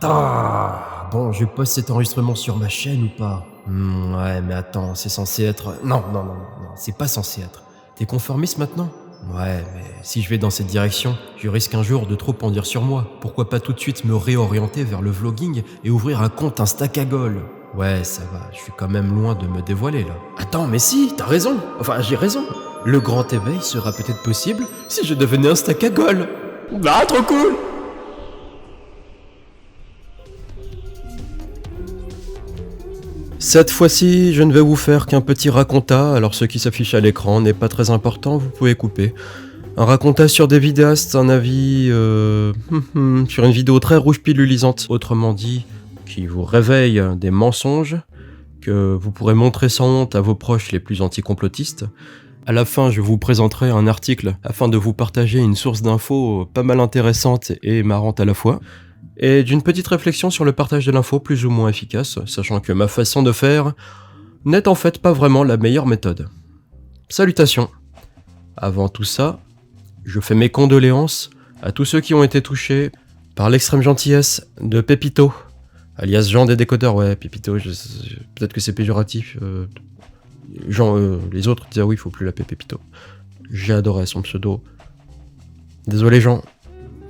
Bon, je poste cet enregistrement sur ma chaîne ou pas? Ouais, mais attends, c'est censé être... Non, c'est pas censé être. T'es conformiste maintenant? Ouais, mais si je vais dans cette direction, je risque un jour de trop en dire sur moi. Pourquoi pas tout de suite me réorienter vers le vlogging et ouvrir un compte Instacagol? Ouais, ça va, je suis quand même loin de me dévoiler là. Attends, mais si, t'as raison. Enfin, j'ai raison. Le grand éveil sera peut-être possible si je devenais Instacagol. Ah, trop cool! Cette fois-ci, je ne vais vous faire qu'un petit raconta, alors ce qui s'affiche à l'écran n'est pas très important, vous pouvez couper. Un raconta sur des vidéastes, un avis sur une vidéo très rouge pilulisante, autrement dit, qui vous réveille des mensonges, que vous pourrez montrer sans honte à vos proches les plus anticomplotistes. À la fin, je vous présenterai un article afin de vous partager une source d'infos pas mal intéressante et marrante à la fois. Et d'une petite réflexion sur le partage de l'info plus ou moins efficace, sachant que ma façon de faire n'est en fait pas vraiment la meilleure méthode. Salutations. Avant tout ça, je fais mes condoléances à tous ceux qui ont été touchés par l'extrême gentillesse de Pépito, alias Jean des décodeurs. Ouais, Pépito, peut-être que c'est péjoratif. Jean, les autres disaient oui, il faut plus l'appeler Pépito. J'ai adoré son pseudo. Désolé Jean.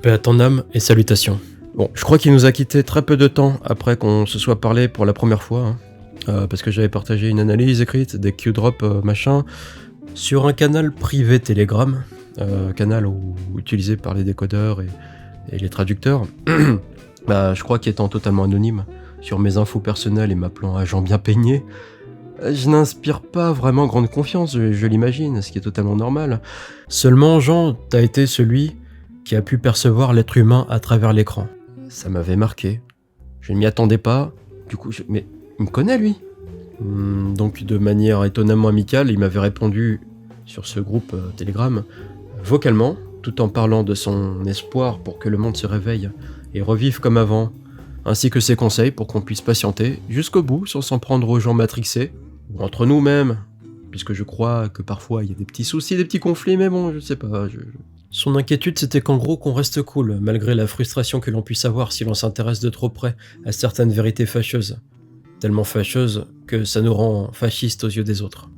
Paix à ton âme et salutations. Bon, je crois qu'il nous a quitté très peu de temps après qu'on se soit parlé pour la première fois, parce que j'avais partagé une analyse écrite, des Q-drop machin, sur un canal privé Telegram, canal utilisé par les décodeurs et les traducteurs, je crois qu'étant totalement anonyme, sur mes infos personnelles et m'appelant agent bien peigné, je n'inspire pas vraiment grande confiance, je l'imagine, ce qui est totalement normal. Seulement, Jean, t'as été celui qui a pu percevoir l'être humain à travers l'écran. Ça m'avait marqué. Je ne m'y attendais pas. Du coup, mais il me connaît, lui. Donc, de manière étonnamment amicale, il m'avait répondu sur ce groupe Telegram, vocalement, tout en parlant de son espoir pour que le monde se réveille et revive comme avant, ainsi que ses conseils pour qu'on puisse patienter jusqu'au bout sans s'en prendre aux gens matrixés, ou entre nous-mêmes, puisque je crois que parfois il y a des petits soucis, des petits conflits, mais bon, je sais pas... Son inquiétude, c'était qu'en gros, qu'on reste cool, malgré la frustration que l'on puisse avoir si l'on s'intéresse de trop près à certaines vérités fâcheuses. Tellement fâcheuses que ça nous rend fascistes aux yeux des autres.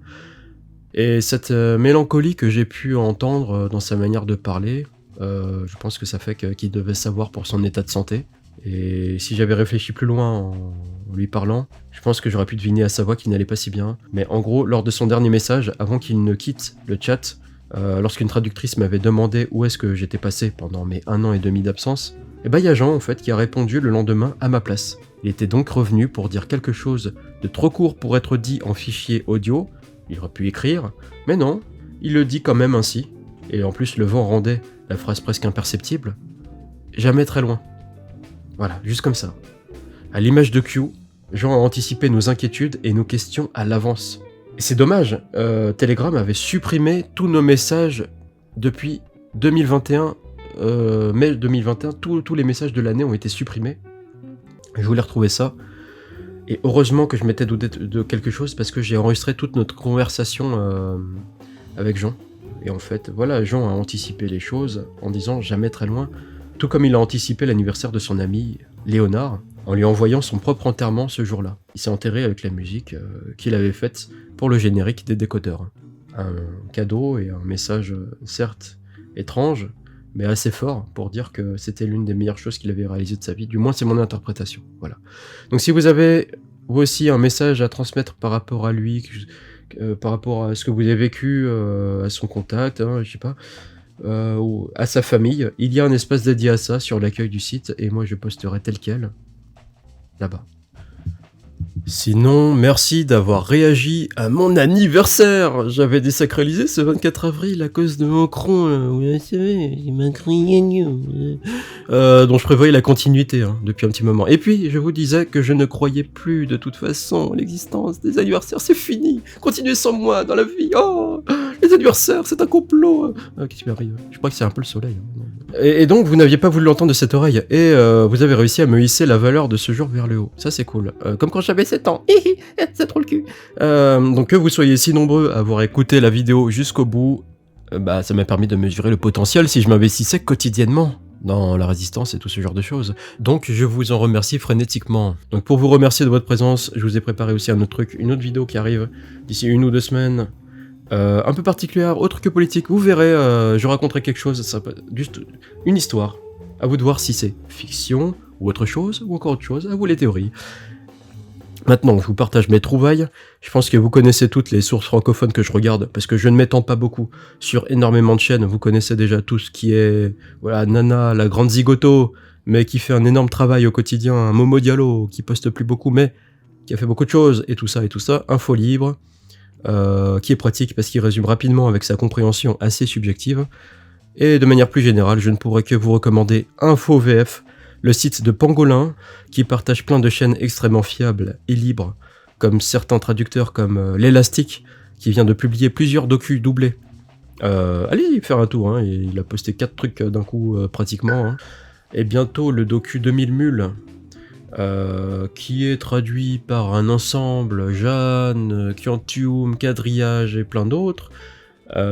Et cette mélancolie que j'ai pu entendre dans sa manière de parler, je pense que ça fait qu'il devait savoir pour son état de santé. Et si j'avais réfléchi plus loin en lui parlant, je pense que j'aurais pu deviner à sa voix qu'il n'allait pas si bien. Mais en gros, lors de son dernier message, avant qu'il ne quitte le chat, lorsqu'une traductrice m'avait demandé où est-ce que j'étais passé pendant mes 1 an et demi d'absence, et y a Jean en fait qui a répondu le lendemain à ma place. Il était donc revenu pour dire quelque chose de trop court pour être dit en fichier audio, il aurait pu écrire, mais non, il le dit quand même ainsi, et en plus le vent rendait la phrase presque imperceptible, jamais très loin. Voilà, juste comme ça. À l'image de Q, Jean a anticipé nos inquiétudes et nos questions à l'avance. Et c'est dommage, Telegram avait supprimé tous nos messages depuis 2021, mai 2021, tous les messages de l'année ont été supprimés. Je voulais retrouver ça, et heureusement que je m'étais douté de quelque chose, parce que j'ai enregistré toute notre conversation avec Jean. Et en fait, voilà, Jean a anticipé les choses en disant jamais très loin, tout comme il a anticipé l'anniversaire de son ami Léonard, en lui envoyant son propre enterrement ce jour-là. Il s'est enterré avec la musique qu'il avait faite pour le générique des décodeurs. Un cadeau et un message certes étrange, mais assez fort pour dire que c'était l'une des meilleures choses qu'il avait réalisées de sa vie. Du moins, c'est mon interprétation. Voilà. Donc si vous avez, vous aussi, un message à transmettre par rapport à lui, par rapport à ce que vous avez vécu, à son contact, je sais pas, ou à sa famille, il y a un espace dédié à ça sur l'accueil du site, et moi je posterai tel quel, là-bas. Sinon, merci d'avoir réagi à mon anniversaire. J'avais désacralisé ce 24 avril à cause de Macron. Oui, c'est vrai, dont je prévoyais la continuité depuis un petit moment. Et puis, je vous disais que je ne croyais plus de toute façon l'existence des anniversaires. C'est fini. Continuez sans moi dans la vie. Oh, les anniversaires, c'est un complot. Qu'est-ce qui m'arrive ? Je crois que c'est un peu le soleil. Et donc, vous n'aviez pas voulu l'entendre de cette oreille. Et vous avez réussi à me hisser la valeur de ce jour vers le haut. Ça, c'est cool. Comme quand j'avais 7 ans. C'est trop le cul. Donc, que vous soyez si nombreux à avoir écouté la vidéo jusqu'au bout, ça m'a permis de mesurer le potentiel si je m'investissais quotidiennement dans la résistance et tout ce genre de choses. Donc je vous en remercie frénétiquement. Donc pour vous remercier de votre présence, je vous ai préparé aussi un autre truc, une autre vidéo qui arrive d'ici 1 ou 2 semaines, un peu particulière, autre que politique. Vous verrez, je raconterai quelque chose, ça peut juste une histoire. À vous de voir si c'est fiction ou autre chose, ou encore autre chose, à vous les théories. Maintenant, je vous partage mes trouvailles. Je pense que vous connaissez toutes les sources francophones que je regarde, parce que je ne m'étends pas beaucoup sur énormément de chaînes. Vous connaissez déjà tout ce qui est, voilà, Nana, la grande zigoto, mais qui fait un énorme travail au quotidien, Momo Diallo, qui poste plus beaucoup, mais qui a fait beaucoup de choses, et tout ça, Info Libre, qui est pratique parce qu'il résume rapidement avec sa compréhension assez subjective. Et de manière plus générale, je ne pourrais que vous recommander Info VF, le site de Pangolin, qui partage plein de chaînes extrêmement fiables et libres, comme certains traducteurs comme l'Élastique, qui vient de publier plusieurs docus doublés. Allez faire un tour, hein, il a posté 4 trucs d'un coup pratiquement. Hein. Et bientôt le docu 2000 mules, qui est traduit par un ensemble, Jeanne, Quantium, Quadrillage et plein d'autres,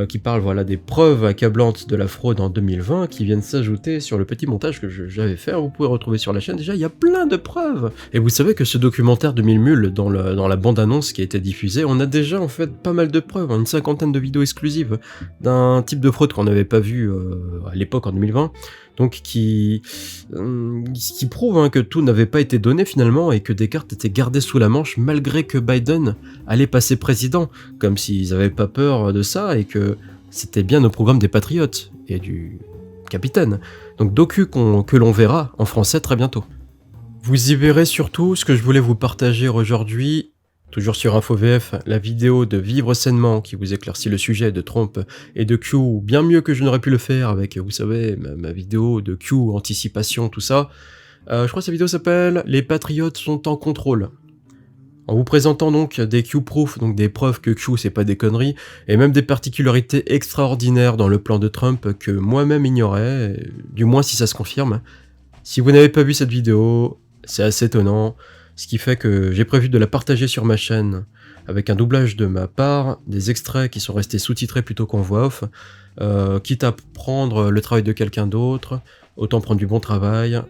qui parle voilà, des preuves accablantes de la fraude en 2020 qui viennent s'ajouter sur le petit montage que j'avais fait. Vous pouvez retrouver sur la chaîne, déjà il y a plein de preuves. Et vous savez que ce documentaire 2000 mules, dans la bande-annonce qui a été diffusée, on a déjà en fait pas mal de preuves, une 50aine de vidéos exclusives d'un type de fraude qu'on n'avait pas vu à l'époque en 2020. Donc qui prouve hein, que tout n'avait pas été donné finalement et que des cartes étaient gardées sous la manche malgré que Biden allait passer président, comme s'ils n'avaient pas peur de ça et que c'était bien au programme des patriotes et du capitaine. Donc docu que l'on verra en français très bientôt. Vous y verrez surtout ce que je voulais vous partager aujourd'hui, toujours sur InfoVF, la vidéo de Vivre sainement qui vous éclaircit le sujet de Trump et de Q, bien mieux que je n'aurais pu le faire avec, vous savez, ma vidéo de Q, anticipation, tout ça. Je crois que cette vidéo s'appelle « Les patriotes sont en contrôle ». En vous présentant donc des Q-proof, donc des preuves que Q c'est pas des conneries, et même des particularités extraordinaires dans le plan de Trump que moi-même ignorais, du moins si ça se confirme. Si vous n'avez pas vu cette vidéo, c'est assez étonnant. Ce qui fait que j'ai prévu de la partager sur ma chaîne avec un doublage de ma part, des extraits qui sont restés sous-titrés plutôt qu'en voix off, quitte à prendre le travail de quelqu'un d'autre, autant prendre du bon travail,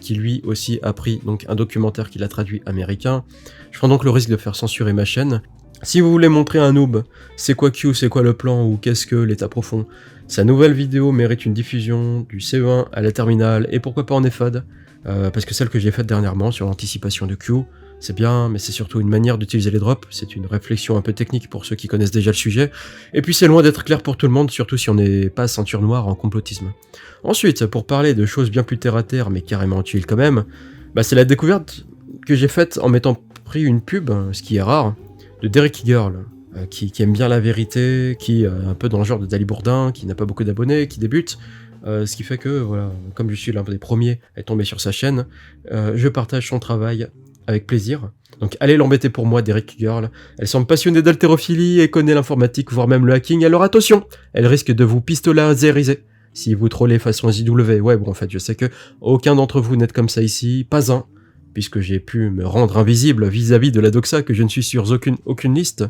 qui lui aussi a pris donc un documentaire qu'il a traduit américain. Je prends donc le risque de faire censurer ma chaîne. Si vous voulez montrer à un noob c'est quoi Q, c'est quoi le plan ou qu'est-ce que l'état profond, sa nouvelle vidéo mérite une diffusion du CE1 à la terminale et pourquoi pas en EFAD. Parce que celle que j'ai faite dernièrement sur l'anticipation de Q, c'est bien, mais c'est surtout une manière d'utiliser les drops, c'est une réflexion un peu technique pour ceux qui connaissent déjà le sujet, et puis c'est loin d'être clair pour tout le monde, surtout si on n'est pas ceinture noire en complotisme. Ensuite, pour parler de choses bien plus terre à terre, mais carrément utiles quand même, bah c'est la découverte que j'ai faite en m'étant pris une pub, ce qui est rare, de Derek Girl, qui aime bien la vérité, qui est un peu dans le genre de Dali Bourdin, qui n'a pas beaucoup d'abonnés, qui débute. Ce qui fait que, voilà, comme je suis l'un des premiers à tomber sur sa chaîne, je partage son travail avec plaisir. Donc allez l'embêter pour moi, Derek Girl. Elle semble passionnée d'haltérophilie et connaît l'informatique, voire même le hacking, alors attention, elle risque de vous pistolariser si vous trollez façon JW. Ouais, bon, en fait, je sais que aucun d'entre vous n'êtes comme ça ici, pas un, puisque j'ai pu me rendre invisible vis-à-vis de la doxa, que je ne suis sur aucune liste.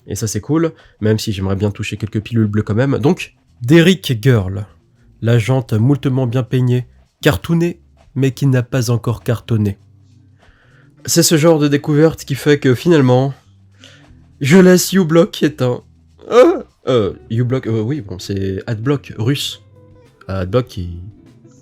Et ça, c'est cool, même si j'aimerais bien toucher quelques pilules bleues quand même. Donc, Derek Girl. La jante moultement bien peignée, cartoonnée, mais qui n'a pas encore cartonné. C'est ce genre de découverte qui fait que finalement, je laisse uBlock éteint. uBlock, oui, bon, c'est Adblock russe. Adblock qui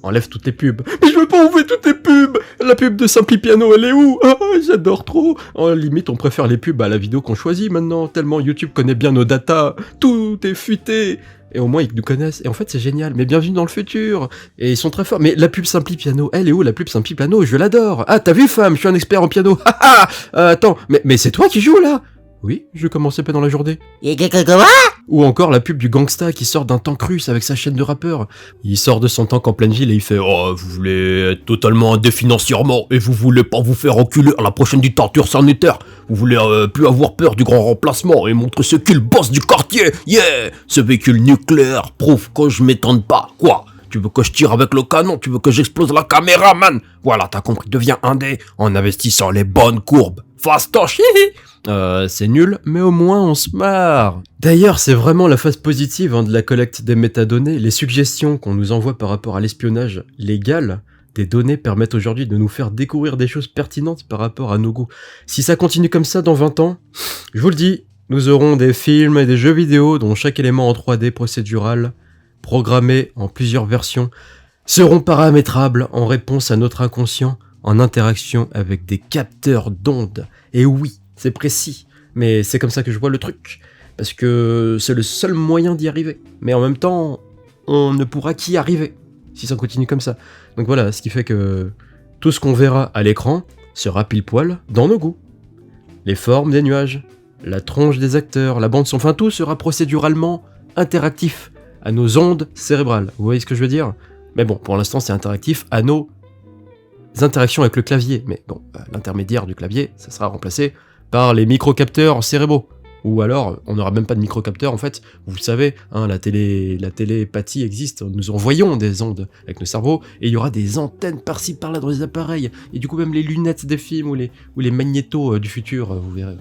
enlève toutes les pubs. Mais je veux pas enlever toutes les pubs. La pub de Simpli Piano, elle est où? J'adore trop. En limite, on préfère les pubs à la vidéo qu'on choisit maintenant, tellement YouTube connaît bien nos datas. Tout est fuité. Et au moins, ils nous connaissent. Et en fait, c'est génial. Mais bienvenue dans le futur. Et ils sont très forts. Mais la pub Simpli Piano, elle est où la pub Simpli Piano? Je l'adore. Ah, t'as vu, femme? Je suis un expert en piano. Attends, mais c'est toi qui joues, là? Oui, je commençais pas dans la journée. Ou encore la pub du gangsta qui sort d'un tank russe avec sa chaîne de rappeur. Il sort de son tank en pleine ville et il fait « Oh, vous voulez être totalement indé financièrement et vous voulez pas vous faire enculer à la prochaine dictature sanitaire. Vous voulez plus avoir peur du grand remplacement et montrer ce qu'est le boss du quartier. Yeah! Ce véhicule nucléaire prouve que je m'étonne pas. Quoi? Tu veux que je tire avec le canon? Tu veux que j'explose la caméra, man? Voilà, t'as compris, deviens indé en investissant les bonnes courbes. fastoche. C'est nul, mais au moins on se marre. D'ailleurs, c'est vraiment la phase positive de la collecte des métadonnées. Les suggestions qu'on nous envoie par rapport à l'espionnage légal des données permettent aujourd'hui de nous faire découvrir des choses pertinentes par rapport à nos goûts. Si ça continue comme ça dans 20 ans, je vous le dis, nous aurons des films et des jeux vidéo dont chaque élément en 3D procédural, programmé en plusieurs versions, seront paramétrables en réponse à notre inconscient en interaction avec des capteurs d'ondes. Et oui, c'est précis, mais c'est comme ça que je vois le truc, parce que c'est le seul moyen d'y arriver. Mais en même temps, on ne pourra qu'y arriver si ça continue comme ça. Donc voilà, ce qui fait que tout ce qu'on verra à l'écran sera pile poil dans nos goûts. Les formes des nuages, la tronche des acteurs, la bande son, enfin tout sera procéduralement interactif à nos ondes cérébrales. Vous voyez ce que je veux dire ? Mais bon, pour l'instant c'est interactif à nos interactions avec le clavier. Mais bon, l'intermédiaire du clavier, ça sera remplacé par les microcapteurs cérébraux. Ou alors, on n'aura même pas de microcapteurs en fait. Vous le savez, la télépathie existe. Nous envoyons des ondes avec nos cerveaux et il y aura des antennes par-ci par-là dans les appareils. Et du coup, même les lunettes des films ou les magnétos du futur, vous verrez,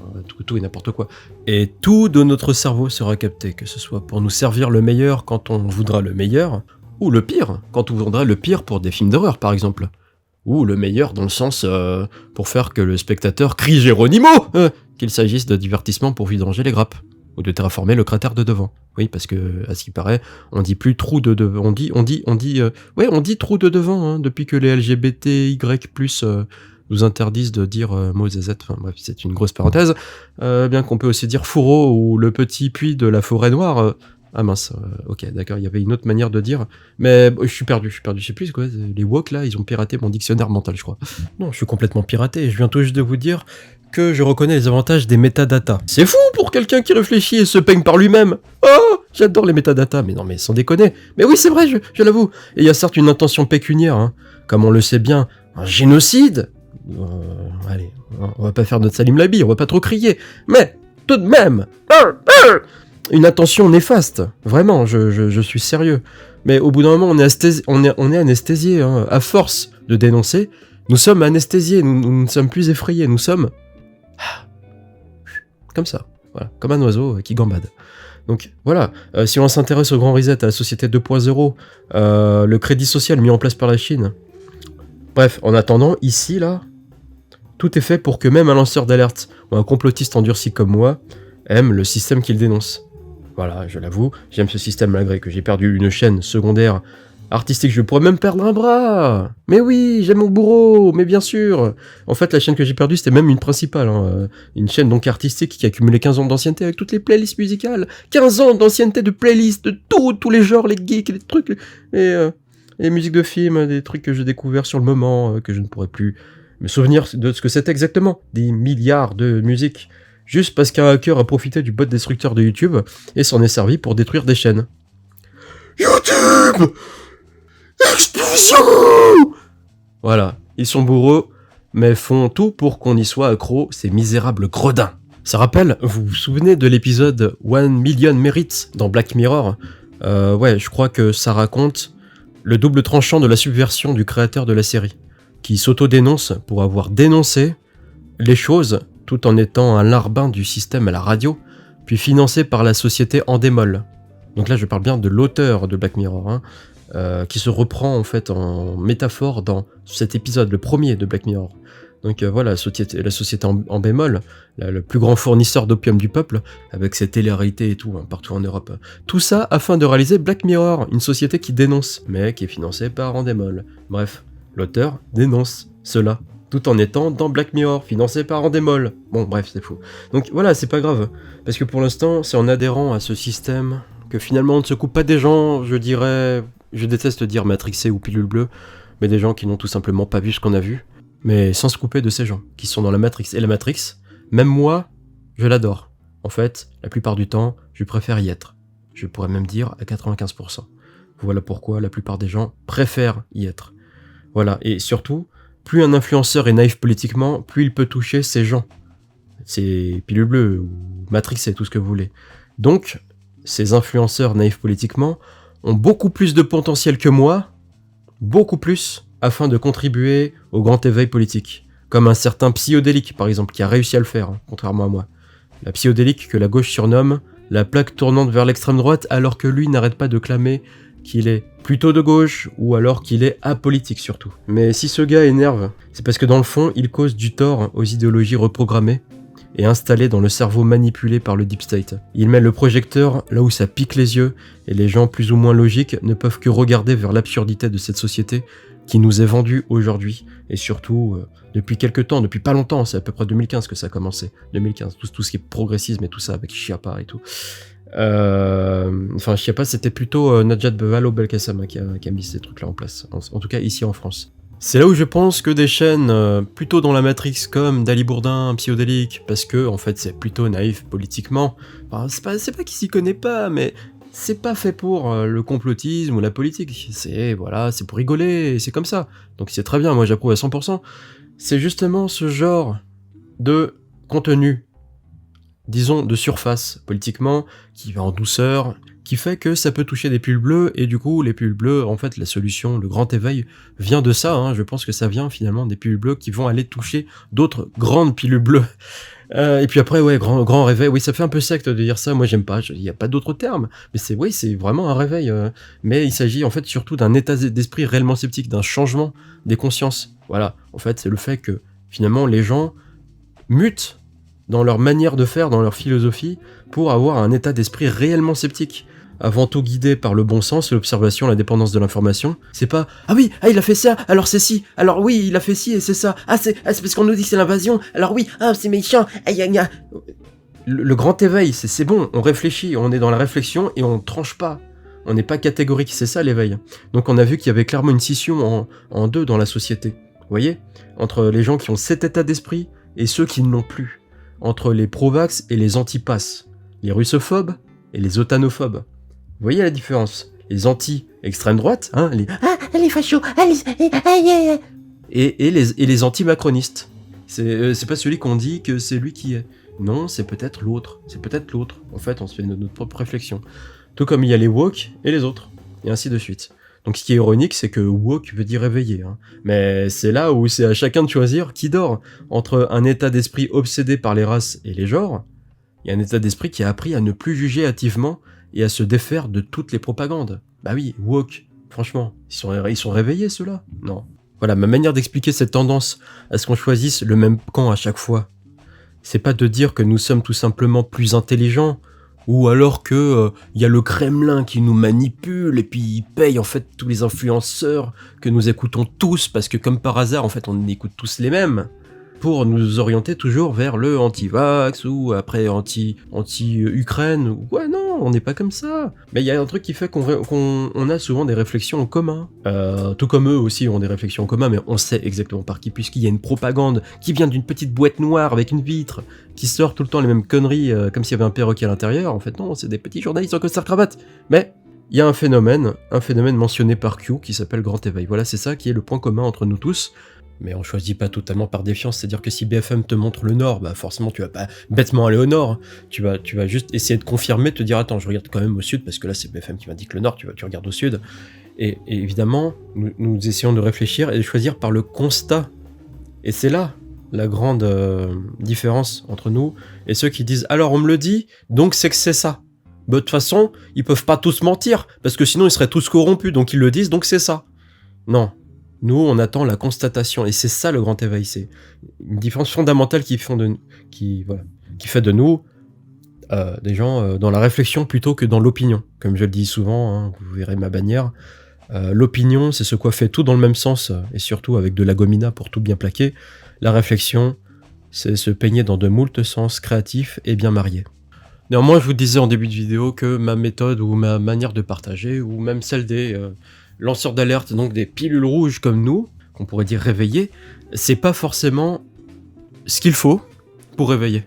tout et n'importe quoi. Et tout de notre cerveau sera capté, que ce soit pour nous servir le meilleur quand on voudra le meilleur, ou le pire, quand on voudra le pire pour des films d'horreur par exemple. Ou le meilleur dans le sens pour faire que le spectateur crie Géronimo qu'il s'agisse de divertissement pour vidanger les grappes, ou de terraformer le cratère de devant. Oui, parce que, à ce qui paraît, on dit plus trou de devant, on dit trou de devant, depuis que les LGBTY+, nous interdisent de dire mots zz, enfin bref, c'est une grosse parenthèse, bien qu'on peut aussi dire fourreau, ou le petit puits de la forêt noire, ah mince, ok, d'accord, il y avait une autre manière de dire, mais je suis perdu, je sais plus quoi, les woke là, ils ont piraté mon dictionnaire mental, je crois. Non, je suis complètement piraté, je viens tout juste de vous dire que je reconnais les avantages des métadatas. C'est fou pour quelqu'un qui réfléchit et se peigne par lui-même. Oh, j'adore les métadatas, mais non mais sans déconner. Mais oui, c'est vrai, je l'avoue. Et il y a certes une intention pécuniaire, comme on le sait bien, un génocide. Allez, on va pas faire notre Salim Labi, on va pas trop crier, mais tout de même, une intention néfaste. Vraiment, je suis sérieux. Mais au bout d'un moment, on est anesthésié, à force de dénoncer. Nous sommes anesthésiés, nous ne sommes plus effrayés, nous sommes comme ça, voilà, comme un oiseau qui gambade. Donc voilà, si on s'intéresse au grand reset, à la société 2.0, le crédit social mis en place par la Chine. Bref, en attendant, ici, là, tout est fait pour que même un lanceur d'alerte ou un complotiste endurci comme moi aime le système qu'il dénonce. Voilà, je l'avoue, j'aime ce système malgré que j'ai perdu une chaîne secondaire artistique, je pourrais même perdre un bras. Mais oui, j'aime mon bourreau, mais bien sûr. En fait, la chaîne que j'ai perdue, c'était même une principale. Une chaîne donc artistique qui a cumulé 15 ans d'ancienneté avec toutes les playlists musicales. 15 ans d'ancienneté de playlists de tous les genres, les geeks, les trucs, les musiques de films, des trucs que j'ai découverts sur le moment, que je ne pourrais plus me souvenir de ce que c'était exactement. Des milliards de musiques. Juste parce qu'un hacker a profité du bot destructeur de YouTube et s'en est servi pour détruire des chaînes. YouTube! Explosion! Voilà, ils sont bourreaux, mais font tout pour qu'on y soit accro, ces misérables gredins. Ça rappelle, vous vous souvenez de l'épisode 1 Million Merits dans Black Mirror ? Ouais, je crois que ça raconte le double tranchant de la subversion du créateur de la série, qui s'auto-dénonce pour avoir dénoncé les choses tout en étant un larbin du système à la radio, puis financé par la société Endemol. Donc là, je parle bien de l'auteur de Black Mirror, qui se reprend en fait en métaphore dans cet épisode, le premier de Black Mirror. Donc voilà, la société en bémol, le plus grand fournisseur d'opium du peuple, avec ses télé-réalités et tout, partout en Europe. Tout ça afin de réaliser Black Mirror, une société qui dénonce, mais qui est financée par Endemol. Bref, l'auteur dénonce cela, tout en étant dans Black Mirror, financé par Endemol. Bon, bref, c'est fou. Donc voilà, c'est pas grave, parce que pour l'instant, c'est en adhérant à ce système que finalement on ne se coupe pas des gens, je dirais... Je déteste dire matrixé ou pilule bleue, mais des gens qui n'ont tout simplement pas vu ce qu'on a vu, mais sans se couper de ces gens, qui sont dans la Matrix. Et la Matrix, même moi, je l'adore. En fait, la plupart du temps, je préfère y être. Je pourrais même dire à 95%. Voilà pourquoi la plupart des gens préfèrent y être. Voilà, et surtout, plus un influenceur est naïf politiquement, plus il peut toucher ces gens. C'est pilule bleue ou matrixé, tout ce que vous voulez. Donc, ces influenceurs naïfs politiquement ont beaucoup plus de potentiel que moi, beaucoup plus, afin de contribuer au grand éveil politique. Comme un certain psychédélique, par exemple, qui a réussi à le faire, hein, contrairement à moi. La psychédélique que la gauche surnomme la plaque tournante vers l'extrême droite, alors que lui n'arrête pas de clamer qu'il est plutôt de gauche, ou alors qu'il est apolitique surtout. Mais si ce gars énerve, c'est parce que dans le fond, il cause du tort aux idéologies reprogrammées et installées dans le cerveau manipulé par le Deep State. Il met le projecteur là où ça pique les yeux, et les gens plus ou moins logiques ne peuvent que regarder vers l'absurdité de cette société qui nous est vendue aujourd'hui, et surtout depuis quelques temps, depuis pas longtemps, c'est à peu près 2015 que ça a commencé. 2015, tout ce qui est progressisme et tout ça, avec Chiappa et tout. Enfin, Chiappa, c'était plutôt Najat Vallaud-Belkacem qui a mis ces trucs-là en place, en tout cas ici en France. C'est là où je pense que des chaînes plutôt dans la Matrix comme Dali Bourdin, Psychédélique, parce que en fait c'est plutôt naïf politiquement, enfin, c'est pas qu'il s'y connaît pas, mais c'est pas fait pour le complotisme ou la politique, c'est pour rigoler, et c'est comme ça. Donc c'est très bien, moi j'approuve à 100%. C'est justement ce genre de contenu, disons de surface politiquement, qui va en douceur, qui fait que ça peut toucher des pulls bleus, et du coup les pulls bleus, en fait la solution, le grand éveil vient de ça, hein. Je pense que ça vient finalement des pulls bleus qui vont aller toucher d'autres grandes pilules bleues. Et puis après, ouais, grand réveil, oui, ça fait un peu secte de dire ça, moi j'aime pas, il n'y a pas d'autre terme, mais c'est vraiment un réveil, mais il s'agit en fait surtout d'un état d'esprit réellement sceptique, d'un changement des consciences, voilà, en fait c'est le fait que finalement les gens mutent dans leur manière de faire, dans leur philosophie, pour avoir un état d'esprit réellement sceptique. Avant tout guidé par le bon sens, l'observation, la dépendance de l'information. C'est pas « Ah oui, il a fait ça, alors c'est ci, alors oui, il a fait ci et c'est ça, c'est parce qu'on nous dit que c'est l'invasion, alors oui, c'est méchant, Le grand éveil, c'est bon, on réfléchit, on est dans la réflexion et on tranche pas. On n'est pas catégorique, c'est ça l'éveil. Donc on a vu qu'il y avait clairement une scission en deux dans la société. Vous voyez ? Entre les gens qui ont cet état d'esprit et ceux qui ne l'ont plus. Entre les pro-vax et les anti-pass. Les russophobes et les otanophobes. Vous voyez la différence ? Les anti-extrême droite, hein, les fachos, et les anti-macronistes. C'est pas celui qu'on dit que c'est lui qui est. Non, c'est peut-être l'autre. En fait, on se fait notre propre réflexion. Tout comme il y a les woke et les autres. Et ainsi de suite. Donc ce qui est ironique, c'est que woke veut dire réveiller. Hein. Mais c'est là où c'est à chacun de choisir qui dort. Entre un état d'esprit obsédé par les races et les genres, il y a un état d'esprit qui a appris à ne plus juger hâtivement et à se défaire de toutes les propagandes. Bah oui, woke, franchement, ils sont réveillés ceux-là ? Non. Voilà, ma manière d'expliquer cette tendance à ce qu'on choisisse le même camp à chaque fois, c'est pas de dire que nous sommes tout simplement plus intelligents, ou alors que y a le Kremlin qui nous manipule et puis il paye en fait tous les influenceurs que nous écoutons tous, parce que comme par hasard en fait on écoute tous les mêmes, pour nous orienter toujours vers le anti-vax ou après anti-Ukraine. Ouais, non, on n'est pas comme ça. Mais il y a un truc qui fait qu'on a souvent des réflexions en commun. Tout comme eux aussi ont des réflexions en commun, mais on sait exactement par qui, puisqu'il y a une propagande qui vient d'une petite boîte noire avec une vitre, qui sort tout le temps les mêmes conneries, comme s'il y avait un perroquet à l'intérieur. En fait, non, c'est des petits journalistes en costard-cravate. Mais il y a un phénomène mentionné par Q qui s'appelle Grand Éveil. Voilà, c'est ça qui est le point commun entre nous tous. Mais on choisit pas totalement par défiance, c'est-à-dire que si BFM te montre le Nord, bah forcément tu vas pas bêtement aller au Nord, tu vas juste essayer de confirmer, te dire attends je regarde quand même au Sud, parce que là c'est BFM qui m'indique le Nord, tu regardes au Sud, et évidemment nous essayons de réfléchir et de choisir par le constat, et c'est là la grande différence entre nous et ceux qui disent alors on me le dit, donc c'est que c'est ça. Bah, de toute façon, ils peuvent pas tous mentir, parce que sinon ils seraient tous corrompus, donc ils le disent, donc c'est ça. Non. Nous, on attend la constatation, et c'est ça le grand éveil, c'est une différence fondamentale qui fait de nous des gens dans la réflexion plutôt que dans l'opinion. Comme je le dis souvent, hein, vous verrez ma bannière, l'opinion, c'est se coiffer tout dans le même sens, et surtout avec de la gomina pour tout bien plaquer. La réflexion, c'est se peigner dans de moultes sens créatifs et bien mariés. Néanmoins, je vous disais en début de vidéo que ma méthode ou ma manière de partager, ou même celle des lanceurs d'alerte, donc des pilules rouges comme nous, qu'on pourrait dire réveillés, c'est pas forcément ce qu'il faut pour réveiller.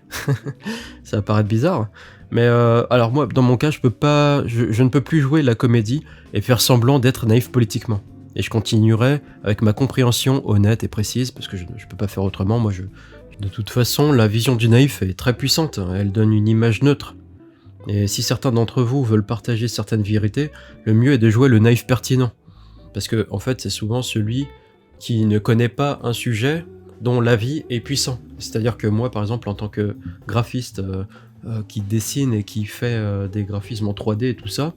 Ça va paraître bizarre, mais alors moi, dans mon cas, je ne peux plus jouer la comédie et faire semblant d'être naïf politiquement. Et je continuerai avec ma compréhension honnête et précise, parce que je peux pas faire autrement. Moi, de toute façon, la vision du naïf est très puissante, elle donne une image neutre. Et si certains d'entre vous veulent partager certaines vérités, le mieux est de jouer le naïf pertinent. Parce que, en fait, c'est souvent celui qui ne connaît pas un sujet, dont l'avis est puissant. C'est-à-dire que moi, par exemple, en tant que graphiste qui dessine et qui fait des graphismes en 3D et tout ça,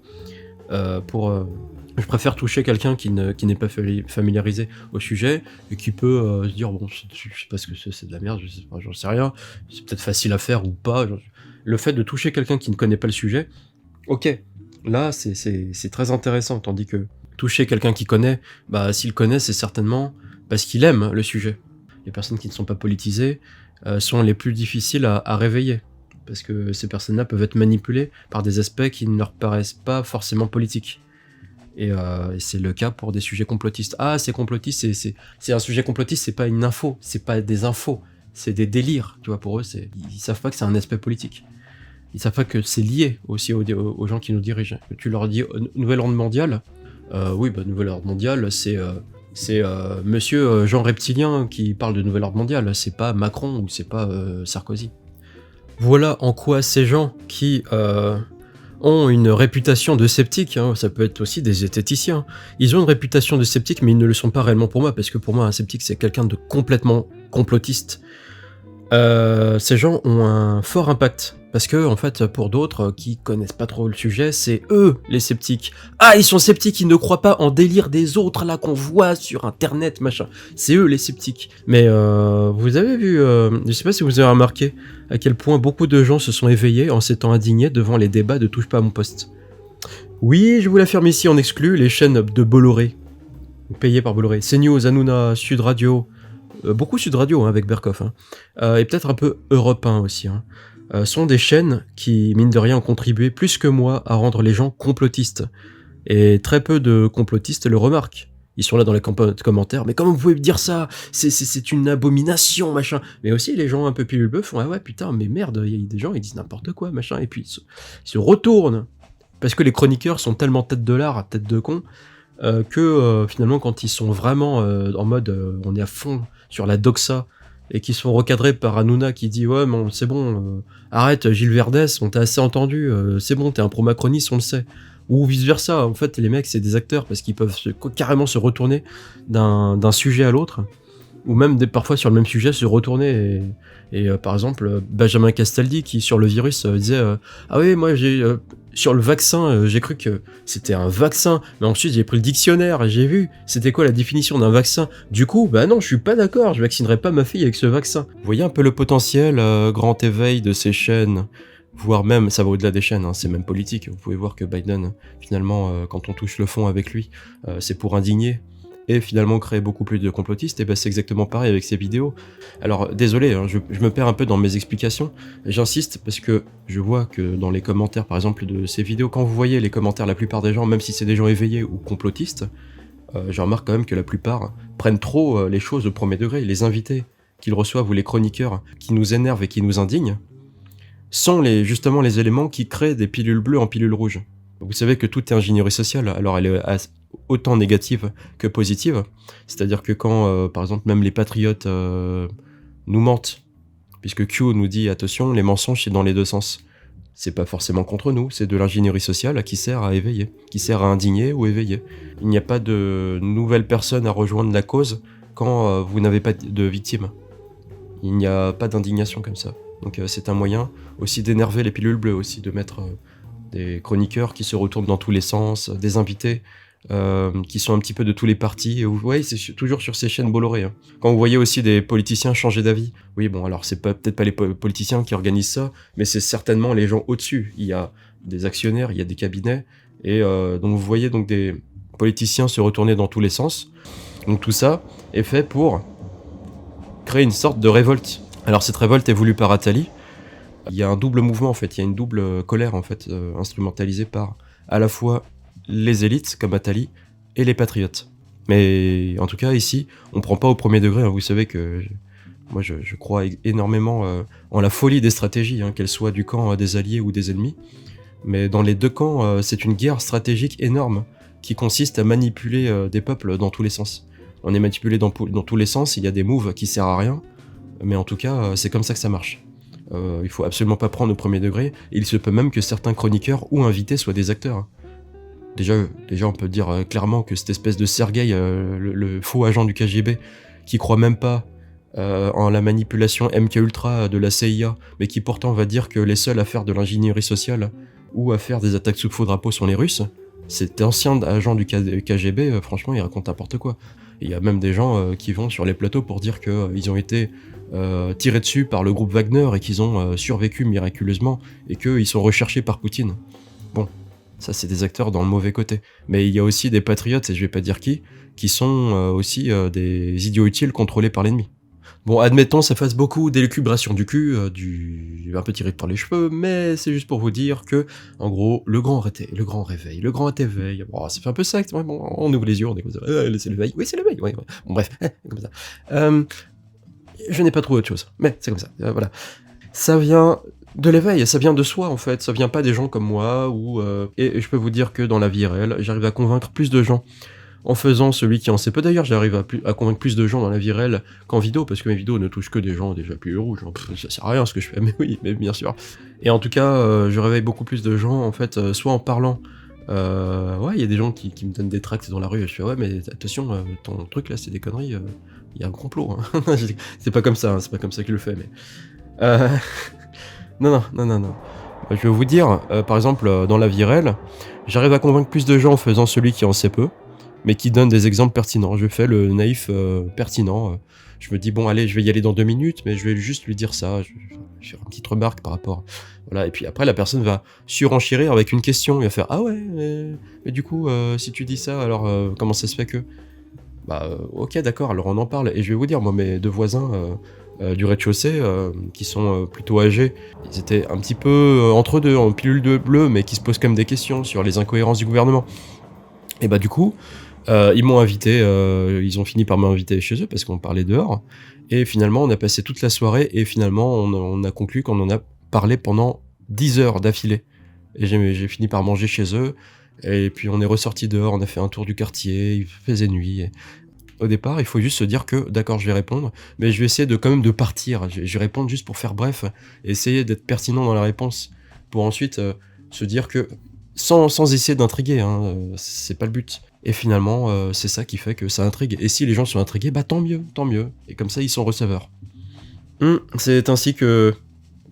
je préfère toucher quelqu'un qui n'est pas familiarisé au sujet et qui peut se dire bon, je sais pas ce que c'est de la merde, j'en sais rien, c'est peut-être facile à faire ou pas. Le fait de toucher quelqu'un qui ne connaît pas le sujet, ok, là c'est très intéressant, tandis que toucher quelqu'un qui connaît, bah s'il connaît, c'est certainement parce qu'il aime le sujet. Les personnes qui ne sont pas politisées sont les plus difficiles à réveiller, parce que ces personnes-là peuvent être manipulées par des aspects qui ne leur paraissent pas forcément politiques. Et c'est le cas pour des sujets complotistes. Ah, c'est complotiste, c'est un sujet complotiste, c'est pas une info, c'est pas des infos, c'est des délires, tu vois, pour eux, ils savent pas que c'est un aspect politique. Ils savent pas que c'est lié aussi aux gens qui nous dirigent. Tu leur dis nouvel ordre mondial, oui, bah nouvel ordre mondial, c'est monsieur Jean Reptilien qui parle de nouvel ordre mondial, c'est pas Macron ou c'est pas Sarkozy. Voilà en quoi ces gens qui ont une réputation de sceptiques, hein, ça peut être aussi des zététiciens, ils ont une réputation de sceptiques mais ils ne le sont pas réellement pour moi, parce que pour moi un sceptique c'est quelqu'un de complètement complotiste. Ces gens ont un fort impact, parce que en fait pour d'autres qui connaissent pas trop le sujet, c'est eux les sceptiques. Ah, ils sont sceptiques, ils ne croient pas en délire des autres là qu'on voit sur internet machin, c'est eux les sceptiques. Mais vous avez vu, je sais pas si vous avez remarqué à quel point beaucoup de gens se sont éveillés en s'étant indignés devant les débats de Touche pas à mon poste. Oui, je vous l'affirme ici en exclu, les chaînes de Bolloré, payées par Bolloré, CNews, Hanouna, Sud Radio, beaucoup Sud Radio hein, avec Berkoff, hein, et peut-être un peu Europe 1 aussi, hein, sont des chaînes qui, mine de rien, ont contribué plus que moi à rendre les gens complotistes. Et très peu de complotistes le remarquent. Ils sont là dans les commentaires, mais comment vous pouvez me dire ça? C'est une abomination, machin. Mais aussi, les gens un peu piluleux font, ah ouais, putain, mais merde, il y a des gens, ils disent n'importe quoi, machin. Et puis, ils se retournent. Parce que les chroniqueurs sont tellement tête de lard, tête de con, que finalement, quand ils sont vraiment en mode, on est à fond sur la doxa, et qui sont recadrés par Hanouna qui dit ouais, mais c'est bon, arrête, Gilles Verdès, on t'a assez entendu, c'est bon, t'es un pro-macroniste, on le sait. Ou vice-versa, en fait, les mecs, c'est des acteurs, parce qu'ils peuvent carrément se retourner d'un sujet à l'autre, ou même parfois sur le même sujet, se retourner, et par exemple, Benjamin Castaldi, qui sur le virus disait ah oui, moi j'ai... sur le vaccin, j'ai cru que c'était un vaccin, mais ensuite j'ai pris le dictionnaire et j'ai vu c'était quoi la définition d'un vaccin. Du coup, bah non, je suis pas d'accord, je vaccinerai pas ma fille avec ce vaccin. Vous voyez un peu le potentiel grand éveil de ces chaînes, voire même, ça va au-delà des chaînes, hein, c'est même politique. Vous pouvez voir que Biden, finalement, quand on touche le fond avec lui, c'est pour indigner et finalement créer beaucoup plus de complotistes, et ben c'est exactement pareil avec ces vidéos. Alors désolé, hein, je me perds un peu dans mes explications, j'insiste parce que je vois que dans les commentaires par exemple de ces vidéos, quand vous voyez les commentaires, la plupart des gens, même si c'est des gens éveillés ou complotistes, je remarque quand même que la plupart prennent trop les choses au premier degré. Les invités qu'ils reçoivent ou les chroniqueurs qui nous énervent et qui nous indignent sont justement les éléments qui créent des pilules bleues en pilules rouges. Vous savez que toute ingénierie sociale, alors elle est autant négative que positive, c'est-à-dire que quand, par exemple, même les patriotes nous mentent, puisque Q nous dit, attention, les mensonges c'est dans les deux sens. C'est pas forcément contre nous, c'est de l'ingénierie sociale qui sert à éveiller, qui sert à indigner ou éveiller. Il n'y a pas de nouvelles personnes à rejoindre la cause quand vous n'avez pas de victimes. Il n'y a pas d'indignation comme ça. Donc c'est un moyen aussi d'énerver les pilules bleues, aussi de mettre des chroniqueurs qui se retournent dans tous les sens, des invités qui sont un petit peu de tous les partis. Et vous voyez, c'est toujours sur ces chaînes Bolloré. Hein. Quand vous voyez aussi des politiciens changer d'avis, oui, bon, alors c'est peut-être pas les politiciens qui organisent ça, mais c'est certainement les gens au-dessus. Il y a des actionnaires, il y a des cabinets, et donc vous voyez donc des politiciens se retourner dans tous les sens. Donc tout ça est fait pour créer une sorte de révolte. Alors cette révolte est voulue par Attali. Il y a un double mouvement en fait, il y a une double colère en fait, instrumentalisée par à la fois les élites comme Attali et les patriotes. Mais en tout cas ici, on prend pas au premier degré, hein. Vous savez que moi je crois énormément en la folie des stratégies, hein, qu'elles soient du camp des alliés ou des ennemis. Mais dans les deux camps, c'est une guerre stratégique énorme qui consiste à manipuler des peuples dans tous les sens. On est manipulé dans tous les sens, il y a des moves qui servent à rien, mais en tout cas c'est comme ça que ça marche. Il faut absolument pas prendre au premier degré, et il se peut même que certains chroniqueurs ou invités soient des acteurs. Déjà on peut dire clairement que cette espèce de Sergueï, le faux agent du KGB, qui croit même pas en la manipulation MK Ultra de la CIA, mais qui pourtant va dire que les seuls à faire de l'ingénierie sociale ou à faire des attaques sous faux drapeau sont les Russes, cet ancien agent du KGB, franchement, il raconte n'importe quoi. Il y a même des gens qui vont sur les plateaux pour dire qu'ils ont été tirés dessus par le groupe Wagner et qu'ils ont survécu miraculeusement et qu'ils sont recherchés par Poutine. Bon, ça c'est des acteurs dans le mauvais côté. Mais il y a aussi des patriotes, et je vais pas dire qui sont aussi des idiots utiles contrôlés par l'ennemi. Bon, admettons, ça fasse beaucoup d'élucubration du cul, un peu tiré par les cheveux, mais c'est juste pour vous dire que, en gros, le grand réveil, bon, ça fait un peu ça, bon, on ouvre les yeux, on est comme ça, c'est l'éveil, oui, c'est l'éveil, ouais. Bon, bref, comme ça. Je n'ai pas trouvé autre chose, mais c'est comme ça, voilà. Ça vient de l'éveil, ça vient de soi, en fait, ça vient pas des gens comme moi, et je peux vous dire que dans la vie réelle, j'arrive à convaincre plus de gens en faisant celui qui en sait peu. D'ailleurs, j'arrive à convaincre plus de gens dans la vie réelle qu'en vidéo, parce que mes vidéos ne touchent que des gens déjà plus rouges, ça sert à rien ce que je fais, mais oui, mais bien sûr. Et en tout cas, je réveille beaucoup plus de gens, en fait, soit en parlant, ouais, il y a des gens qui me donnent des tracts dans la rue, et je fais, ouais, mais attention, ton truc là, c'est des conneries, il y a un complot, hein. C'est pas comme ça, hein, c'est pas comme ça qu'il le fait, mais... Non. Je vais vous dire, par exemple, dans la vie réelle, j'arrive à convaincre plus de gens en faisant celui qui en sait peu, mais qui donne des exemples pertinents. Je fais le naïf pertinent. Je me dis, bon, allez, je vais y aller dans 2 minutes, mais je vais juste lui dire ça. Je vais faire une petite remarque par rapport. Voilà. Et puis après, la personne va surenchérir avec une question. Il va faire, ah ouais, mais du coup, si tu dis ça, alors comment ça se fait que... Bah, ok, d'accord, alors on en parle. Et je vais vous dire, moi, mes 2 voisins du rez-de-chaussée, qui sont plutôt âgés, ils étaient un petit peu entre deux, en pilule de bleu, mais qui se posent quand même des questions sur les incohérences du gouvernement. Et bah, du coup, ils m'ont invité, ils ont fini par m'inviter chez eux parce qu'on parlait dehors. Et finalement, on a passé toute la soirée et finalement, on a conclu qu'on en a parlé pendant 10 heures d'affilée. Et j'ai fini par manger chez eux. Et puis on est ressorti dehors, on a fait un tour du quartier, il faisait nuit. Et au départ, il faut juste se dire que, d'accord, je vais répondre, mais je vais essayer quand même de partir. Je vais répondre juste pour faire bref, et essayer d'être pertinent dans la réponse, pour ensuite se dire que, sans essayer d'intriguer, hein, c'est pas le but. Et finalement, c'est ça qui fait que ça intrigue. Et si les gens sont intrigués, bah tant mieux. Et comme ça, ils sont receveurs. C'est ainsi que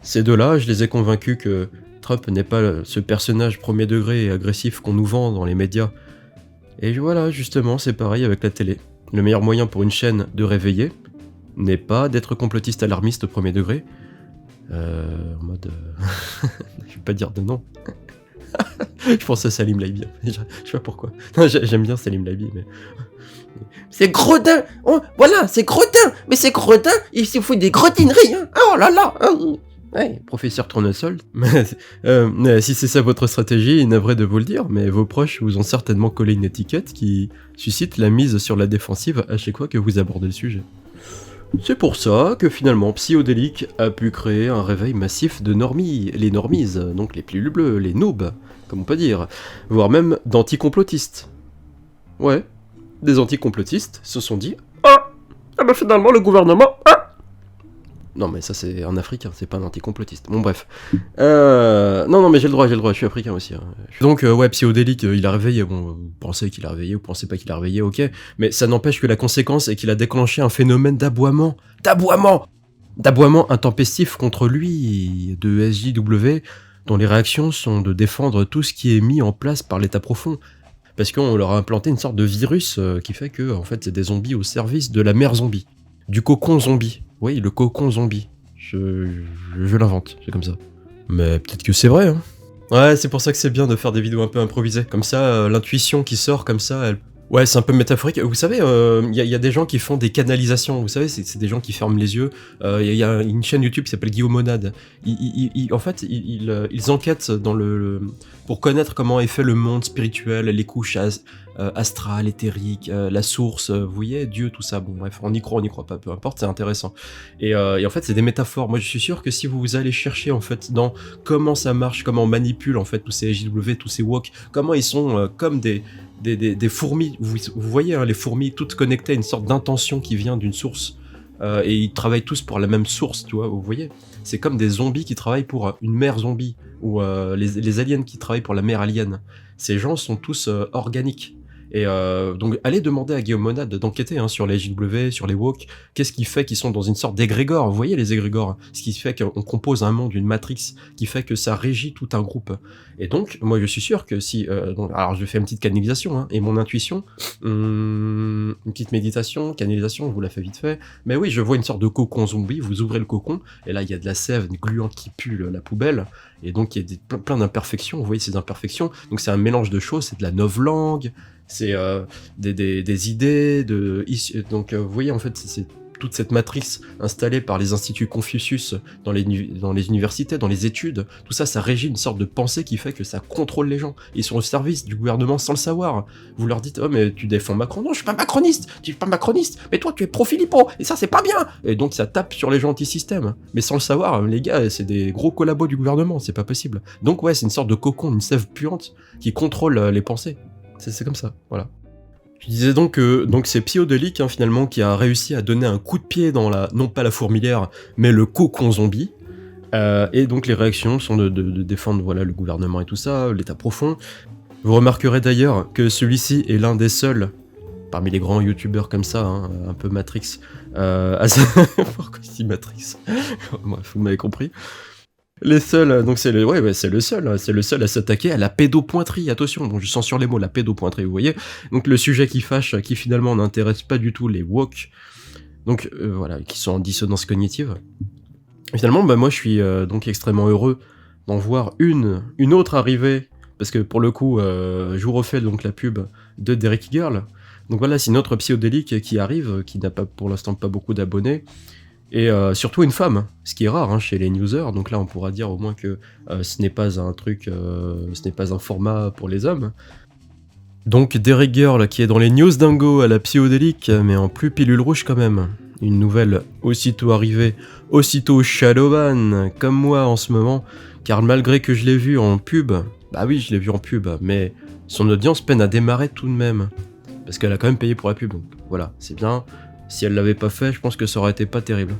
ces deux-là, je les ai convaincus que Trump n'est pas ce personnage premier degré et agressif qu'on nous vend dans les médias. Et voilà, justement, c'est pareil avec la télé. Le meilleur moyen pour une chaîne de réveiller n'est pas d'être complotiste alarmiste au premier degré. En mode... je vais pas dire de nom. Je pense à Salim Laibi. Je sais pas pourquoi. J'aime bien Salim Laibi, mais... C'est Gredin. Oh, voilà, c'est Gredin. Mais c'est Gredin, il se fout des gredineries. Hein. Oh là là. Ouais, professeur Tournesol. Si c'est ça votre stratégie, navré de vous le dire, mais vos proches vous ont certainement collé une étiquette qui suscite la mise sur la défensive à chaque fois que vous abordez le sujet. C'est pour ça que finalement Psyodélique a pu créer un réveil massif de normies, les normies, donc les pilules bleues, les noobs, comme on peut dire, voire même d'anticomplotistes. Ouais, des anticomplotistes se sont dit « Ah bah finalement le gouvernement, ah !» Non mais ça c'est un africain, c'est pas un anticomplotiste. Bon bref. Non mais j'ai le droit, je suis africain aussi. Hein. Donc ouais, Psyodélique, il a réveillé, bon, vous pensez qu'il a réveillé, vous pensez pas qu'il a réveillé, ok. Mais ça n'empêche que la conséquence est qu'il a déclenché un phénomène d'aboiement intempestif contre lui, de SJW, dont les réactions sont de défendre tout ce qui est mis en place par l'état profond. Parce qu'on leur a implanté une sorte de virus qui fait que, en fait, c'est des zombies au service de la mère zombie. Du cocon zombie. Oui, le cocon zombie. Je l'invente, c'est comme ça. Mais peut-être que c'est vrai, hein. Ouais, c'est pour ça que c'est bien de faire des vidéos un peu improvisées. Comme ça, l'intuition qui sort comme ça, elle... Ouais, c'est un peu métaphorique. Vous savez, y a des gens qui font des canalisations. Vous savez, c'est des gens qui ferment les yeux. Y a une chaîne YouTube qui s'appelle Guillaume Monade. En fait, ils enquêtent pour connaître comment est fait le monde spirituel, les couches astrales, éthériques, la source, vous voyez, Dieu, tout ça. Bon, bref, on y croit pas, peu importe, c'est intéressant. Et en fait, c'est des métaphores. Moi, je suis sûr que si vous allez chercher, en fait, dans comment ça marche, comment on manipule, en fait, tous ces JW, tous ces wok, comment ils sont comme des fourmis, vous voyez, hein, les fourmis toutes connectées à une sorte d'intention qui vient d'une source, et ils travaillent tous pour la même source, tu vois, vous voyez. C'est comme des zombies qui travaillent pour une mère zombie, ou les aliens qui travaillent pour la mère alien. Ces gens sont tous organiques. Et donc allez demander à Guillaume Monade d'enquêter sur les JW, sur les woke, qu'est-ce qui fait qu'ils sont dans une sorte d'égrégore, vous voyez les égrégores, ce qui fait qu'on compose un monde, une matrix, qui fait que ça régit tout un groupe. Et donc, moi je suis sûr que si... alors je fais une petite canalisation, et mon intuition, une petite méditation, canalisation, je vous la fais vite fait, mais oui, je vois une sorte de cocon zombie, vous ouvrez le cocon, et là il y a de la sève gluante qui pue la poubelle, et donc il y a plein d'imperfections, vous voyez ces imperfections, donc c'est un mélange de choses, c'est de la novlangue, c'est des idées, donc vous voyez en fait c'est toute cette matrice installée par les instituts Confucius dans les universités, dans les études, tout ça, ça régit une sorte de pensée qui fait que ça contrôle les gens. Ils sont au service du gouvernement sans le savoir. Vous leur dites, oh mais tu défends Macron, non je suis pas macroniste, mais toi tu es pro-Philippot, et ça c'est pas bien. Et donc ça tape sur les gens anti-système. Mais sans le savoir, les gars, c'est des gros collabos du gouvernement, c'est pas possible. Donc ouais, c'est une sorte de cocon, une sève puante qui contrôle les pensées. C'est comme ça, voilà. Je disais donc que c'est Psyodelic finalement qui a réussi à donner un coup de pied dans non pas la fourmilière, mais le cocon zombie. Et donc les réactions sont de défendre voilà, le gouvernement et tout ça, l'état profond. Vous remarquerez d'ailleurs que celui-ci est l'un des seuls, parmi les grands youtubeurs comme ça, un peu Matrix, pourquoi je dis Matrix? Bref, vous m'avez compris. Les seuls, donc c'est le seul à s'attaquer à la pédopointerie, attention, bon je censure les mots, la pédopointerie, vous voyez, donc le sujet qui fâche, qui finalement n'intéresse pas du tout les woke, donc voilà, qui sont en dissonance cognitive. Et finalement, moi je suis donc extrêmement heureux d'en voir une autre arriver, parce que pour le coup, je vous refais donc la pub de Derek Girl, donc voilà, c'est une autre Psyodelic qui arrive, qui n'a pas pour l'instant pas beaucoup d'abonnés, et surtout une femme, ce qui est rare chez les newsers, donc là on pourra dire au moins que ce n'est pas un truc, ce n'est pas un format pour les hommes. Donc Derek Girl qui est dans les news dingo à la Psyodélique, mais en plus pilule rouge quand même. Une nouvelle aussitôt arrivée, aussitôt shadowban, comme moi en ce moment, car malgré que je l'ai vu en pub, bah oui je l'ai vu en pub, mais son audience peine à démarrer tout de même, parce qu'elle a quand même payé pour la pub, donc voilà, c'est bien. Si elle l'avait pas fait, je pense que ça aurait été pas terrible.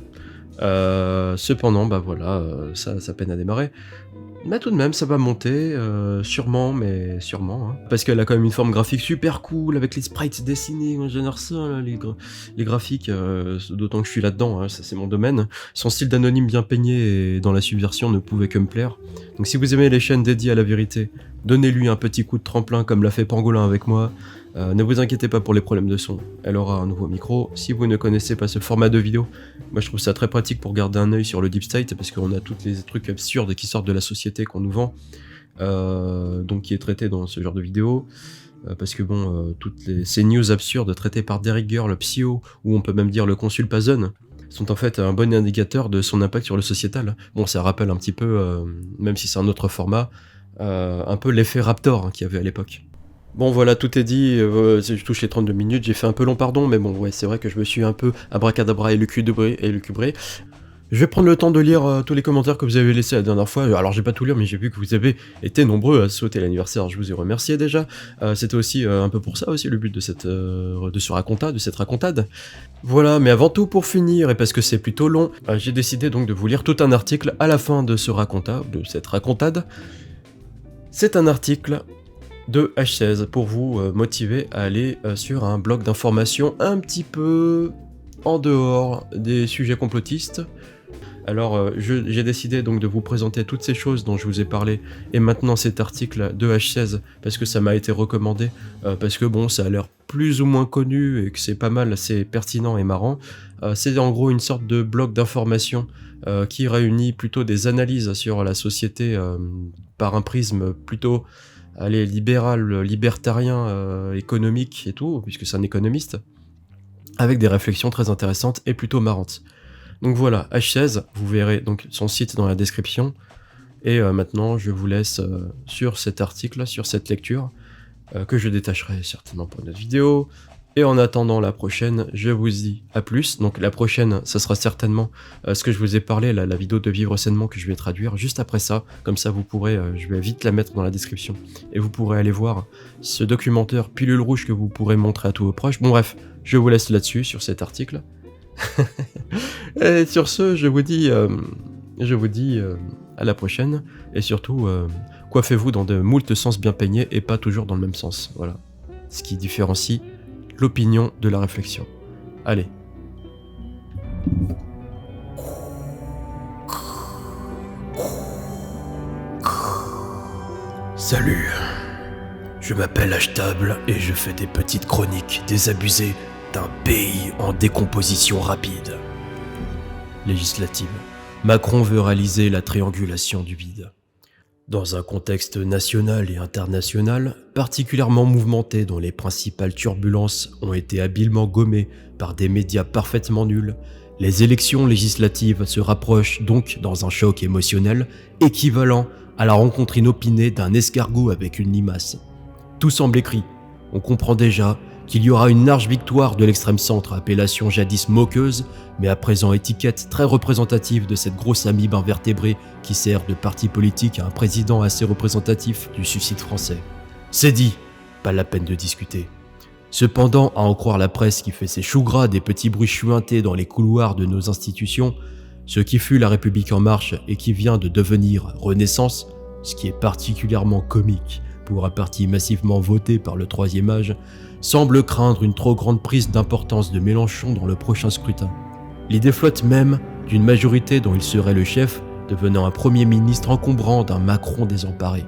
Cependant, bah voilà, ça peine à démarrer. Mais tout de même, ça va monter, sûrement, mais sûrement. Parce qu'elle a quand même une forme graphique super cool, avec les sprites dessinés, moi j'adore ça, là, les graphiques, d'autant que je suis là-dedans, ça c'est mon domaine. Son style d'anonyme bien peigné et dans la subversion ne pouvait que me plaire. Donc si vous aimez les chaînes dédiées à la vérité, donnez-lui un petit coup de tremplin comme l'a fait Pangolin avec moi. Ne vous inquiétez pas pour les problèmes de son, elle aura un nouveau micro. Si vous ne connaissez pas ce format de vidéo, moi je trouve ça très pratique pour garder un œil sur le deep state, parce qu'on a tous les trucs absurdes qui sortent de la société qu'on nous vend, donc qui est traité dans ce genre de vidéo. Parce que bon, ces news absurdes traitées par Derek Girl, le Psyo, ou on peut même dire le Consul Pazon, sont en fait un bon indicateur de son impact sur le sociétal. Bon, ça rappelle un petit peu, même si c'est un autre format, un peu l'effet Raptor qu'il y avait à l'époque. Bon voilà, tout est dit, je touche les 32 minutes, j'ai fait un peu long pardon, mais bon ouais, c'est vrai que je me suis un peu abracadabra et lucubré. Je vais prendre le temps de lire tous les commentaires que vous avez laissés la dernière fois. Alors j'ai pas tout lire, mais j'ai vu que vous avez été nombreux à sauter l'anniversaire, je vous ai remercié déjà. C'était aussi un peu pour ça aussi le but de cette racontade. Voilà, mais avant tout pour finir, et parce que c'est plutôt long, j'ai décidé donc de vous lire tout un article à la fin de cette racontade. C'est un article de H16 pour vous motiver à aller sur un blog d'information un petit peu en dehors des sujets complotistes. Alors j'ai décidé donc de vous présenter toutes ces choses dont je vous ai parlé, et maintenant cet article de H16 parce que ça m'a été recommandé, parce que bon ça a l'air plus ou moins connu et que c'est pas mal, assez pertinent et marrant. C'est en gros une sorte de blog d'information qui réunit plutôt des analyses sur la société par un prisme plutôt libéral, libertarien, économique et tout, puisque c'est un économiste, avec des réflexions très intéressantes et plutôt marrantes. Donc voilà, H16, vous verrez donc son site dans la description, et maintenant je vous laisse sur cet article, sur cette lecture, que je détacherai certainement pour une autre vidéo. Et en attendant la prochaine, je vous dis à plus. Donc la prochaine, ça sera certainement ce que je vous ai parlé, la vidéo de Vivre Sainement que je vais traduire juste après ça. Comme ça vous pourrez, je vais vite la mettre dans la description. Et vous pourrez aller voir ce documentaire Pilule Rouge que vous pourrez montrer à tous vos proches. Bon bref, je vous laisse là-dessus, sur cet article. Et sur ce, je vous dis à la prochaine. Et surtout, coiffez-vous dans de moult sens bien peignés et pas toujours dans le même sens. Voilà. ce qui différencie l'opinion de la réflexion. Allez. Salut, je m'appelle Ashtable et je fais des petites chroniques désabusées d'un pays en décomposition rapide. Législative. Macron veut réaliser la triangulation du vide. Dans un contexte national et international particulièrement mouvementé dont les principales turbulences ont été habilement gommées par des médias parfaitement nuls, les élections législatives se rapprochent donc dans un choc émotionnel équivalent à la rencontre inopinée d'un escargot avec une limace. Tout semble écrit. On comprend déjà qu'il y aura une large victoire de l'extrême centre, appellation jadis moqueuse, mais à présent étiquette très représentative de cette grosse amibe invertébrée qui sert de parti politique à un président assez représentatif du suicide français. C'est dit, pas la peine de discuter. Cependant, à en croire la presse qui fait ses choux gras des petits bruits chuintés dans les couloirs de nos institutions, ce qui fut La République en marche et qui vient de devenir Renaissance, ce qui est particulièrement comique pour un parti massivement voté par le troisième âge, semble craindre une trop grande prise d'importance de Mélenchon dans le prochain scrutin. L'idée flotte même d'une majorité dont il serait le chef, devenant un premier ministre encombrant d'un Macron désemparé.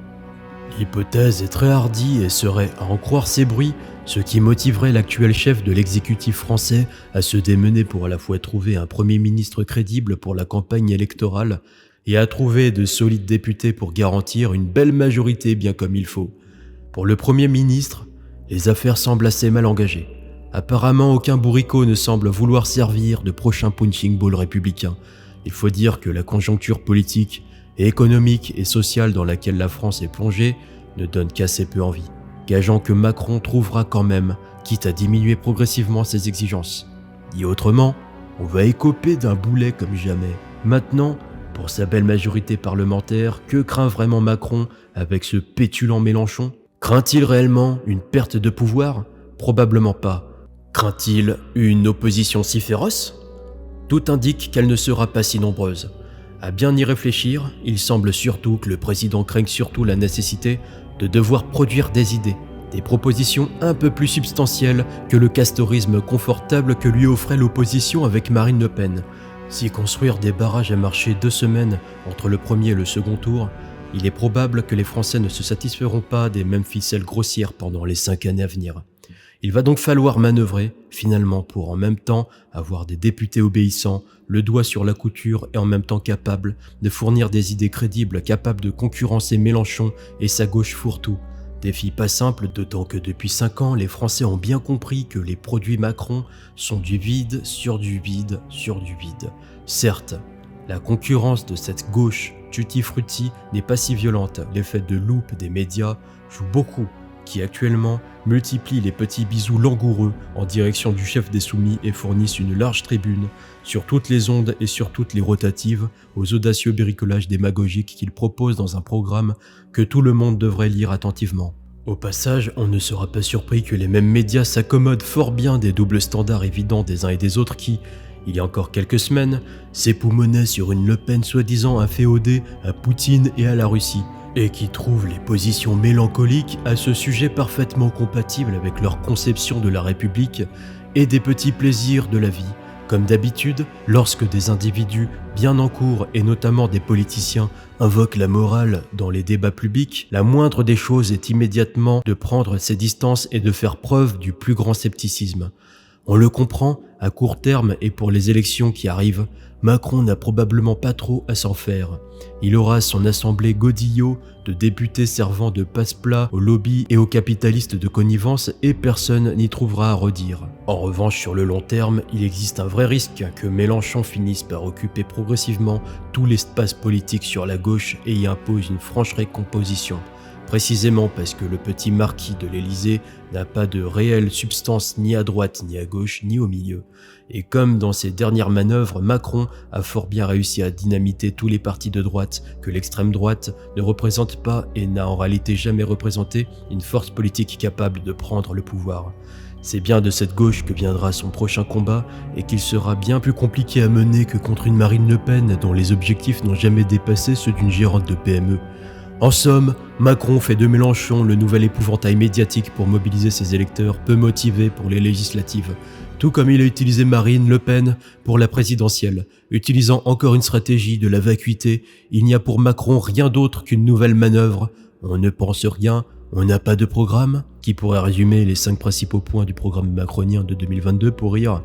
L'hypothèse est très hardie et serait, à en croire ces bruits, ce qui motiverait l'actuel chef de l'exécutif français à se démener pour à la fois trouver un premier ministre crédible pour la campagne électorale et à trouver de solides députés pour garantir une belle majorité bien comme il faut. Pour le premier ministre, les affaires semblent assez mal engagées. Apparemment, aucun bourricot ne semble vouloir servir de prochain punching ball républicain. Il faut dire que la conjoncture politique, économique et sociale dans laquelle la France est plongée ne donne qu'assez peu envie, gageant que Macron trouvera quand même, quitte à diminuer progressivement ses exigences. Dit autrement, on va écoper d'un boulet comme jamais. Maintenant, pour sa belle majorité parlementaire, que craint vraiment Macron avec ce pétulant Mélenchon ? Craint-il réellement une perte de pouvoir ? Probablement pas. Craint-il une opposition si féroce ? Tout indique qu'elle ne sera pas si nombreuse. À bien y réfléchir, il semble surtout que le président craigne surtout la nécessité de devoir produire des idées, des propositions un peu plus substantielles que le castorisme confortable que lui offrait l'opposition avec Marine Le Pen. Si construire des barrages a marché 2 semaines entre le premier et le second tour, il est probable que les Français ne se satisferont pas des mêmes ficelles grossières pendant les 5 années à venir. Il va donc falloir manœuvrer, finalement, pour en même temps avoir des députés obéissants, le doigt sur la couture et en même temps capables de fournir des idées crédibles, capables de concurrencer Mélenchon et sa gauche fourre-tout. Défi pas simple, d'autant que depuis 5 ans, les Français ont bien compris que les produits Macron sont du vide sur du vide sur du vide. Certes, la concurrence de cette gauche tutti-frutti n'est pas si violente. L'effet de loupe des médias joue beaucoup, qui actuellement multiplient les petits bisous langoureux en direction du chef des soumis et fournissent une large tribune sur toutes les ondes et sur toutes les rotatives aux audacieux bricolages démagogiques qu'il propose dans un programme que tout le monde devrait lire attentivement. Au passage, on ne sera pas surpris que les mêmes médias s'accommodent fort bien des doubles standards évidents des uns et des autres qui, il y a encore quelques semaines, s'époumonaient sur une Le Pen soi-disant inféodée à Poutine et à la Russie, et qui trouvent les positions mélancoliques à ce sujet parfaitement compatibles avec leur conception de la République et des petits plaisirs de la vie. Comme d'habitude, lorsque des individus bien en cours, et notamment des politiciens, invoquent la morale dans les débats publics, la moindre des choses est immédiatement de prendre ses distances et de faire preuve du plus grand scepticisme. On le comprend, à court terme et pour les élections qui arrivent, Macron n'a probablement pas trop à s'en faire. Il aura son assemblée godillot de députés servant de passe-plat aux lobbies et aux capitalistes de connivence et personne n'y trouvera à redire. En revanche, sur le long terme, il existe un vrai risque que Mélenchon finisse par occuper progressivement tout l'espace politique sur la gauche et y impose une franche récomposition. Précisément parce que le petit marquis de l'Élysée n'a pas de réelle substance ni à droite, ni à gauche, ni au milieu. Et comme dans ses dernières manœuvres, Macron a fort bien réussi à dynamiter tous les partis de droite, que l'extrême droite ne représente pas et n'a en réalité jamais représenté une force politique capable de prendre le pouvoir. C'est bien de cette gauche que viendra son prochain combat et qu'il sera bien plus compliqué à mener que contre une Marine Le Pen dont les objectifs n'ont jamais dépassé ceux d'une gérante de PME. En somme, Macron fait de Mélenchon le nouvel épouvantail médiatique pour mobiliser ses électeurs peu motivés pour les législatives, tout comme il a utilisé Marine Le Pen pour la présidentielle. Utilisant encore une stratégie de la vacuité, il n'y a pour Macron rien d'autre qu'une nouvelle manœuvre. On ne pense rien, on n'a pas de programme, qui pourrait résumer les 5 principaux points du programme macronien de 2022 pour rire.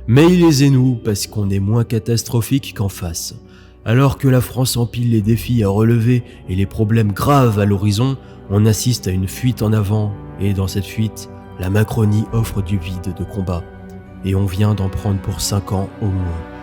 Mais il les énoue parce qu'on est moins catastrophique qu'en face. Alors que la France empile les défis à relever et les problèmes graves à l'horizon, on assiste à une fuite en avant, et dans cette fuite, la Macronie offre du vide de combat. Et on vient d'en prendre pour 5 ans au moins.